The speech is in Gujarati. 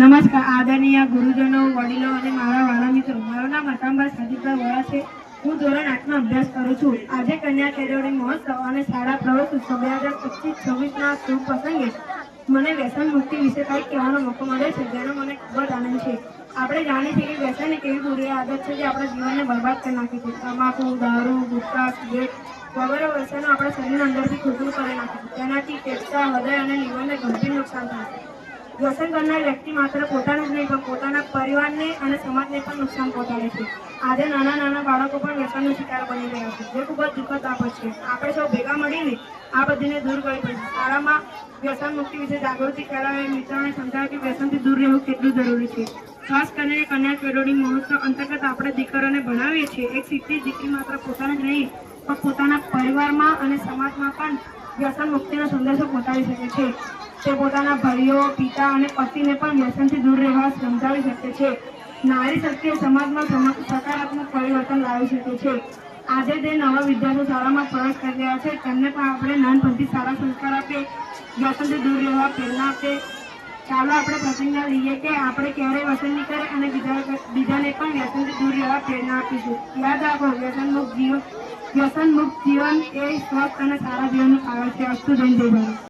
નમસ્કાર આદરણીય ગુરુજનો, વડીલો અને મારા વાલા મિત્રો. મારું નામ અતાંબા સાજીદભાઈ વોરા છે. હું ધોરણ 8 માં અભ્યાસ કરું છું. આજે કન્યા કેળવણી મહોત્સવ અને શાળા પ્રવેશ ઉત્સવ 2025-26ના શુભ પ્રસંગે મને વ્યસન મુક્તિ વિશે કંઈક કહેવાનો મોકો મળ્યો છે, જેનો મને ખૂબ જ આનંદ છે. આપણે જાણીએ છીએ કે વ્યસન એક એવી બુરી આદત છે જે આપણા જીવનને બરબાદ કરી નાખે છે. તમાકુ, દારૂ, ગુટખા, સિગરેટ વગેરે વ્યસનો આપણા શરીરના અંદરથી ખોખલું કરી નાખે છે. તેનાથી ફેફસા, હૃદય અને લીવરને ગંભીર નુકસાન થાય છે. વ્યસન કરનાર વ્યક્તિ માત્ર પોતાને જ નહીં પણ પોતાના પરિવારને અને સમાજને પણ નુકસાન પહોંચાડે છે. આજે નાના નાના બાળકો પણ વ્યસનનો શિકાર બની રહ્યા છે, જે ખૂબ જ દુઃખદ બાબત છે. આપણે સૌ ભેગા મળીને આ બધીને દૂર કરવી પડશે. શાળામાં વ્યસન મુક્તિ વિશે જાગૃતિ ફેલાવે, મિત્રોને સમજાવે કે વ્યસનથી દૂર રહેવું કેટલું જરૂરી છે. ખાસ કરીને કન્યા કેળવણી મહોત્સવ અંતર્ગત આપણે દીકરીઓને ભણાવીએ છીએ. એક શિક્ષિત દીકરી માત્ર પોતાને જ નહીં પણ પોતાના પરિવારમાં અને સમાજમાં પણ વ્યસન મુક્તિનો સંદેશો પહોંચાડી શકે છે. તે પોતાના ભાઈઓ, પિતા અને પતિને પણ વ્યસનથી દૂર રહેવા સમજાવી શકે છે. નારી શક્તિ સમાજમાં સકારાત્મક પરિવર્તન લાવી શકે છે. આજે જે નવા વિદ્યાર્થીઓ શાળામાં પ્રવેશ કરી રહ્યા છે, તેમને પણ આપણે નાનપણથી સારા સંસ્કાર આપીએ, વ્યસનથી દૂર રહેવા પ્રેરણા આપીએ. ચાલો આપણે પ્રતિજ્ઞા લઈએ કે આપણે ક્યારેય વ્યસન નહીં કરીએ અને બીજાને પણ વ્યસનથી દૂર રહેવા પ્રેરણા આપીશું. યાદ રાખો, વ્યસન મુક્ત જીવન એ સ્વસ્થ અને સારા જીવનનું કારણ છે. અસ્તુ. જય ભારત.